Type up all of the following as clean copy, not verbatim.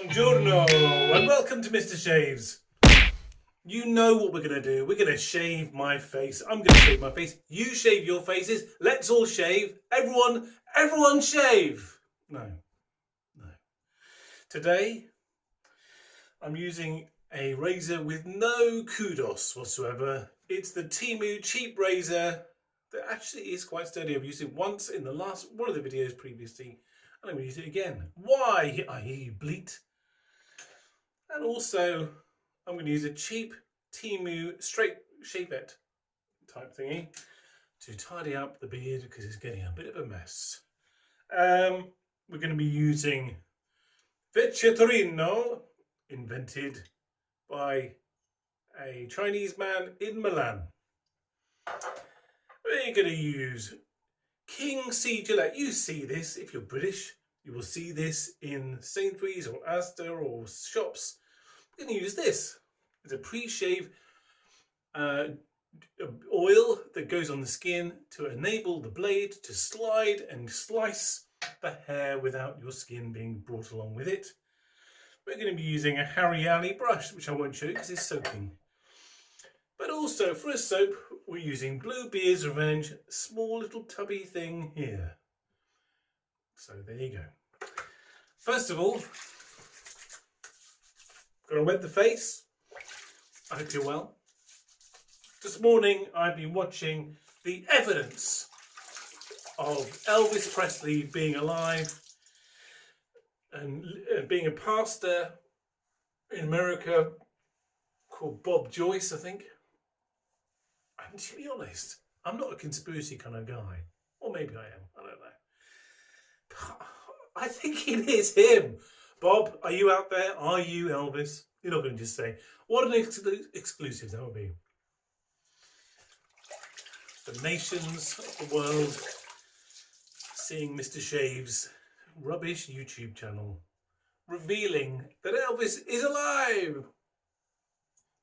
Buongiorno and welcome to Mr. Shaves. You know what we're going to do. We're going to shave my face. I'm going to shave my face. You shave your faces. Let's all shave. Everyone shave. No. Today, I'm using a razor with no kudos whatsoever. It's the TEMU cheap razor that actually is quite sturdy. I've used it once in the last one of the videos previously, and I'm going to use it again. Why, I bleat? And also, I'm going to use a cheap TEMU straight shavette type thingy to tidy up the beard because it's getting a bit of a mess. We're going to be using vecchia Torino, invented by a Chinese man in Milan. We're going to use King C Gillette. You see this if you're British. You will see this in Sainsbury's or Asda or shops. We're going to use this. It's a pre-shave oil that goes on the skin to enable the blade to slide and slice the hair without your skin being brought along with it. We're going to be using a Harry Alley brush, which I won't show you because it's soaking. But also for a soap, we're using Bluebeard's Revenge, small little tubby thing here. So there you go. First of all, gonna wet the face. I hope you're well. This morning I've been watching the evidence of Elvis Presley being alive and being a pastor in America called Bob Joyce, I think. And to be honest, I'm not a conspiracy kind of guy. Or maybe I am, I don't know. But I think it is him. Bob, are you out there? Are you Elvis? You're not going to just say, what an exclusive that would be. The nations of the world seeing Mr. Shaves' rubbish YouTube channel revealing that Elvis is alive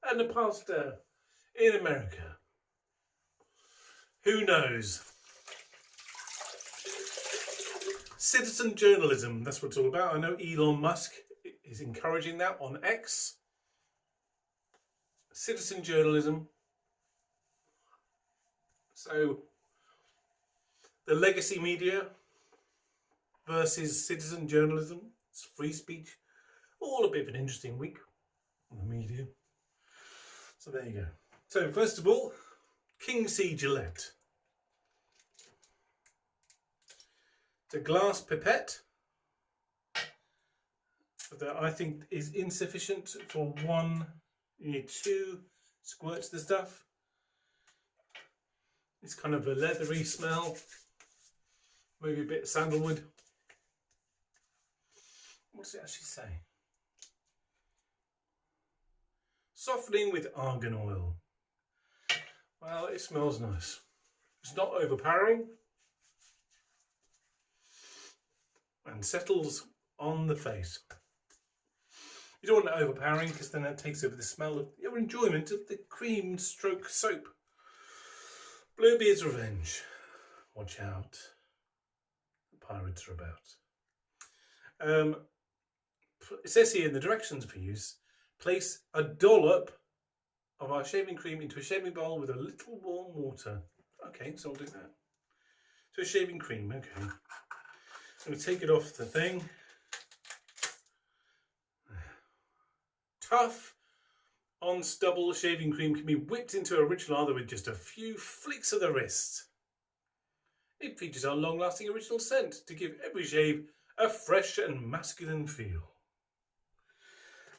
and a pastor in America. Who knows? Citizen journalism, that's what it's all about. I know Elon Musk is encouraging that on X. Citizen journalism. So, the legacy media versus citizen journalism. It's free speech. All a bit of an interesting week on the media. So there you go. So first of all, King C Gillette. It's a glass pipette that I think is insufficient for one. You need two squirts of the stuff. It's kind of a leathery smell, maybe a bit of sandalwood. What does it actually say? Softening with argan oil. Well, it smells nice. It's not overpowering and settles on the face. You don't want it overpowering because then that takes over the smell of your enjoyment of the cream stroke soap. Bluebeard's Revenge. Watch out. The pirates are about. It says here in the directions for use, place a dollop of our shaving cream into a shaving bowl with a little warm water. Okay, so I'll do that. So shaving cream, okay. I'm going to take it off the thing. Tough on stubble shaving cream can be whipped into a rich lather with just a few flicks of the wrist. It features our long-lasting original scent to give every shave a fresh and masculine feel.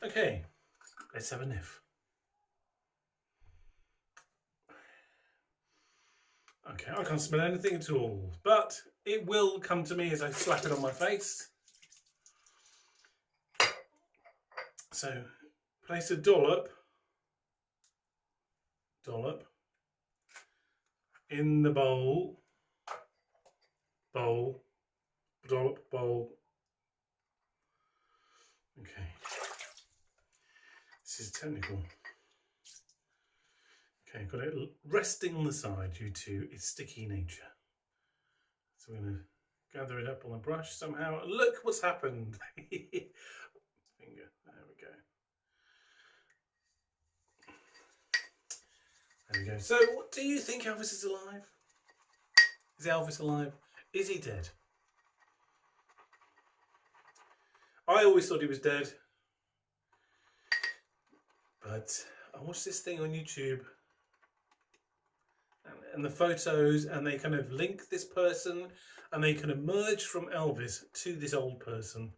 Okay, let's have a sniff. Okay, I can't smell anything at all, but it will come to me as I slap it on my face. So, place a dollop in the bowl, dollop, bowl. Okay, this is technical. Okay, got it resting on the side due to its sticky nature. So we're going to gather it up on the brush somehow. Look what's happened. Finger. There we go. So, what do you think? Elvis is alive? Is Elvis alive? Is he dead? I always thought he was dead. But I watched this thing on YouTube and the photos, and they kind of link this person and they kind of merge from Elvis to this old person.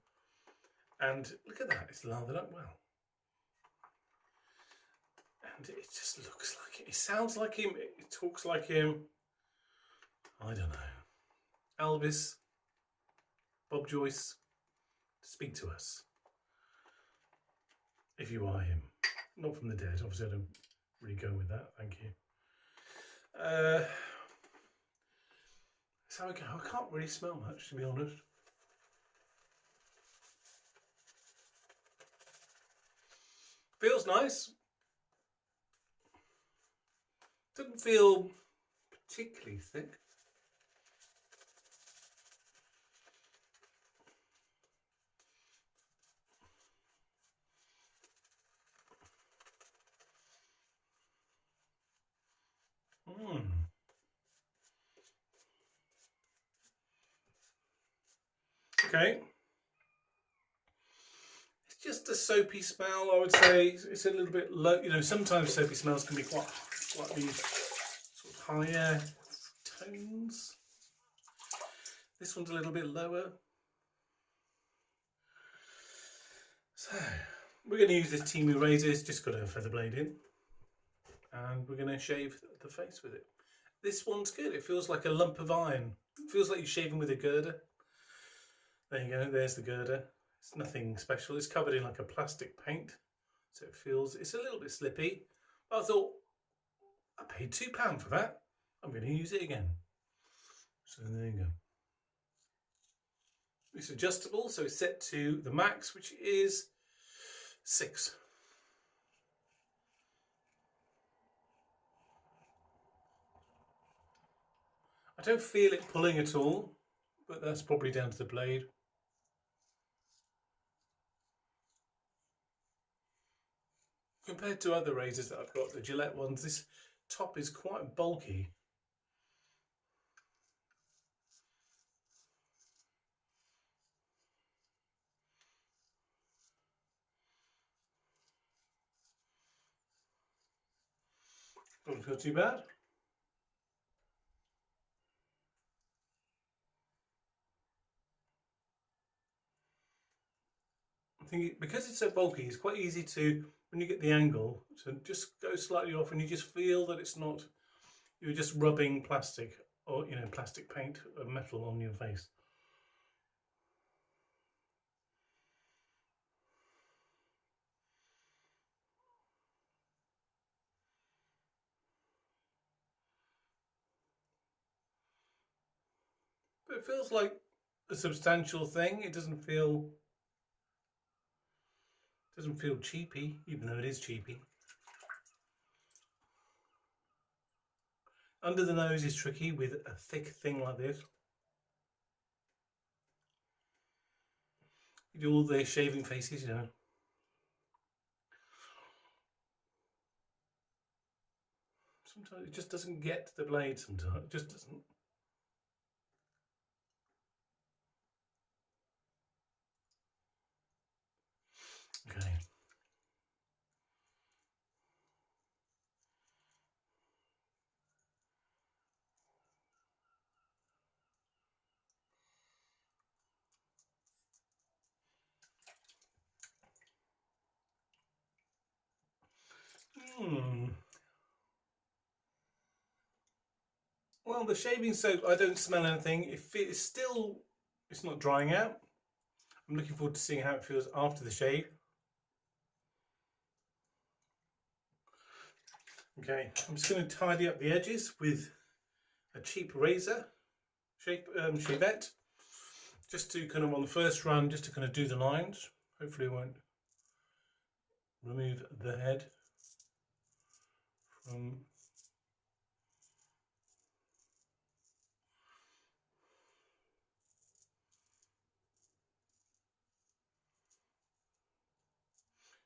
And look at that, it's lathered up well. And it just looks like it. It sounds like him, it talks like him. I don't know. Elvis, Bob Joyce, speak to us. If you are him. Not from the dead, obviously I don't really go with that, thank you. So again, I can't really smell much, to be honest. Feels nice. Doesn't feel particularly thick. Okay. It's just a soapy smell, I would say. It's a little bit low. You know, sometimes soapy smells can be quite slightly sort of higher tones. This one's a little bit lower. So, we're going to use this TEMU razor. It's just got a feather blade in. And we're going to shave the face with it. This one's good. It feels like a lump of iron. It feels like you're shaving with a girder. There you go. There's the girder. It's nothing special. It's covered in like a plastic paint. So it feels, it's a little bit slippy. But I thought, I paid £2 for that. I'm going to use it again. So there you go. It's adjustable. So it's set to the max, which is 6. I don't feel it pulling at all, but that's probably down to the blade. Compared to other razors that I've got, the Gillette ones, this top is quite bulky. Doesn't feel too bad. I think because it's so bulky, it's quite easy to, when you get the angle, to just go slightly off and you just feel that it's not, you're just rubbing plastic or, you know, plastic paint or metal on your face. But it feels like a substantial thing. It doesn't feel cheapy, even though it is cheapy. Under the nose is tricky with a thick thing like this. You do all the shaving faces, you know. Sometimes it just doesn't get to the blade sometimes. It just doesn't. Okay. Well, the shaving soap, I don't smell anything. It's still, it's not drying out. I'm looking forward to seeing how it feels after the shave. Okay, I'm just going to tidy up the edges with a cheap razor, shavette, just to kind of on the first run, just to kind of do the lines. Hopefully it won't remove the head from.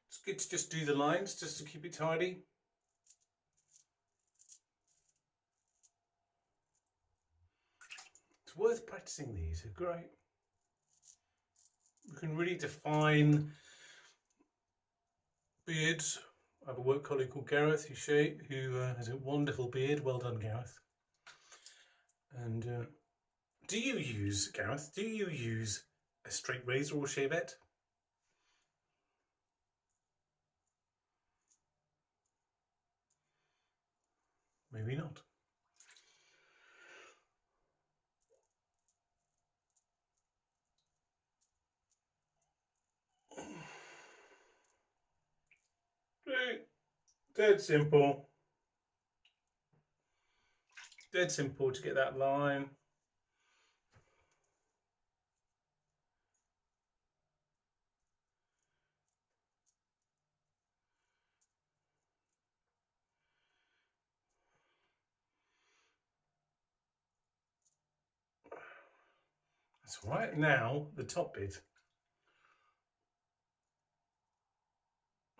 It's good to just do the lines just to keep it tidy. worth practicing these. They're great. You can really define beards. I have a work colleague called Gareth who has a wonderful beard. Well done, Gareth. And do you use, Gareth, do you use a straight razor or shavette? Maybe not. Dead simple. Dead simple to get that line. That's right. Now the top bit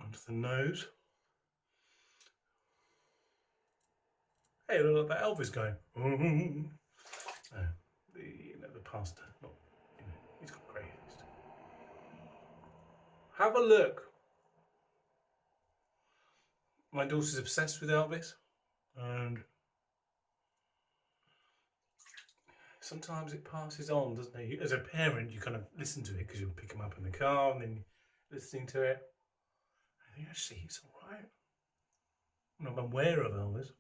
onto the nose. Hey, look at that Elvis going. No, the pastor. Not, he's got grey hair. Have a look. My daughter's obsessed with Elvis, and sometimes it passes on, doesn't it? As a parent, you kind of listen to it because you pick him up in the car and then you're listening to it. I think actually he's all right. I'm aware of Elvis.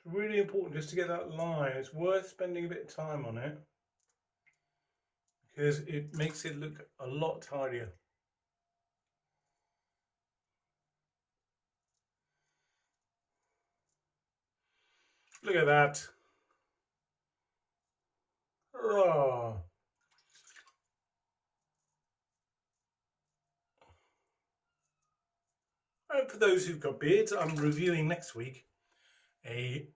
It's really important just to get that line. It's worth spending a bit of time on it because it makes it look a lot tidier. Look at that. Oh. And for those who've got beards, I'm reviewing next week a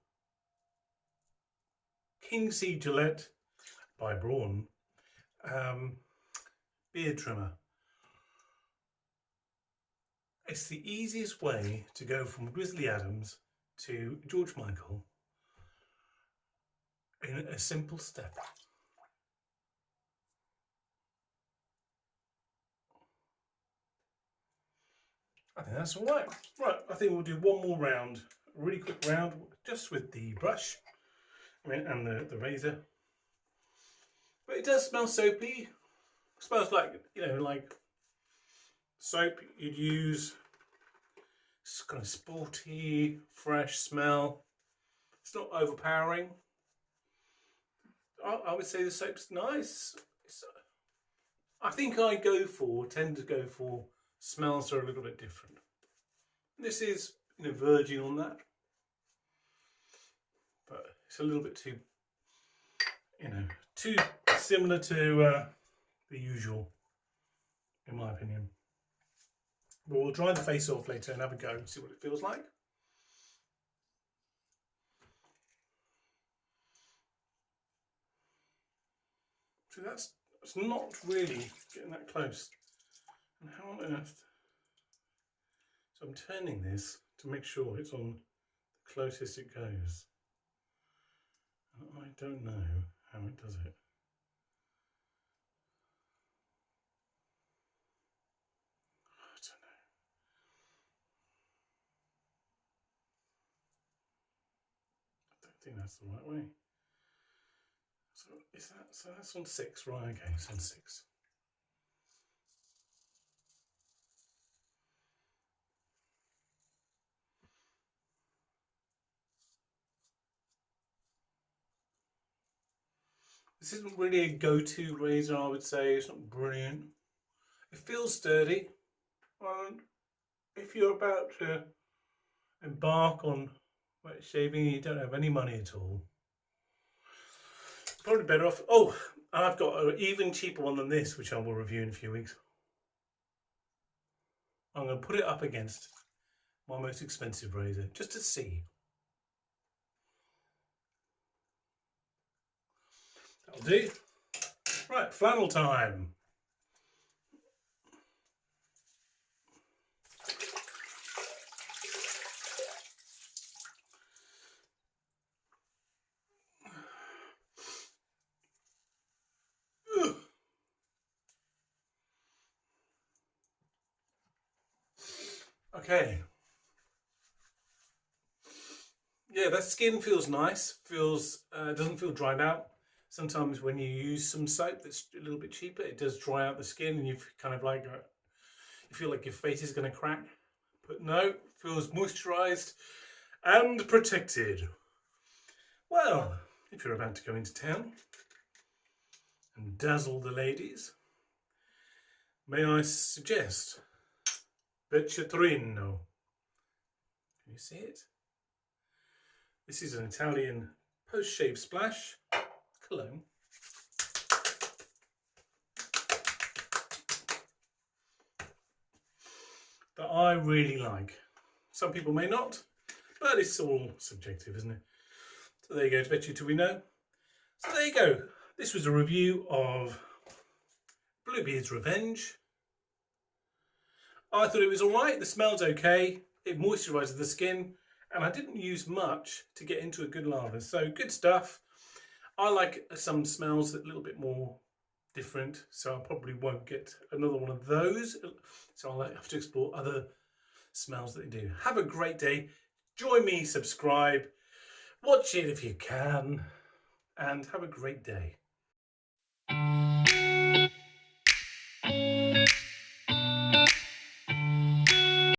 King C Gillette by Braun beard trimmer. It's the easiest way to go from Grizzly Adams to George Michael in a simple step. I think that's all right. Right, I think we'll do one more round, a really quick round, just with the brush and the razor. But it does smell soapy. It smells like, like soap you'd use. It's kind of sporty, fresh smell. It's not overpowering. I would say the soap's nice. I think I tend to go for smells that are a little bit different. This is verging on that, but it's a little bit too too similar to the usual, in my opinion. But we'll dry the face off later and have a go and see what it feels like. So that's not really getting that close. And how on earth? So I'm turning this to make sure it's on the closest it goes. And I don't know how it does it. I don't know. I don't think that's the right way. So that's on 6, right? Okay, it's on 6. This isn't really a go-to razor, I would say. It's not brilliant. It feels sturdy. And if you're about to embark on wet shaving and you don't have any money at all, probably better off. Oh, and I've got an even cheaper one than this, which I will review in a few weeks. I'm going to put it up against my most expensive razor just to see. That'll do. Right, flannel time. Okay. Yeah, that skin feels nice. Feels doesn't feel dried out. Sometimes when you use some soap that's a little bit cheaper, it does dry out the skin, and you kind of like you feel like your face is going to crack. But no, feels moisturised and protected. Well, if you're about to go into town and dazzle the ladies, may I suggest vecchia Torino. Can you see it? This is an Italian post-shave splash cologne. That I really like. Some people may not, but it's all subjective, isn't it? So there you go, vecchia Torino. So there you go. This was a review of Bluebeard's Revenge. I thought it was alright, the smell's okay, it moisturises the skin, and I didn't use much to get into a good lather, so good stuff. I like some smells that are a little bit more different, so I probably won't get another one of those, so I'll have to explore other smells that they do. Have a great day, join me, subscribe, watch it if you can, and have a great day.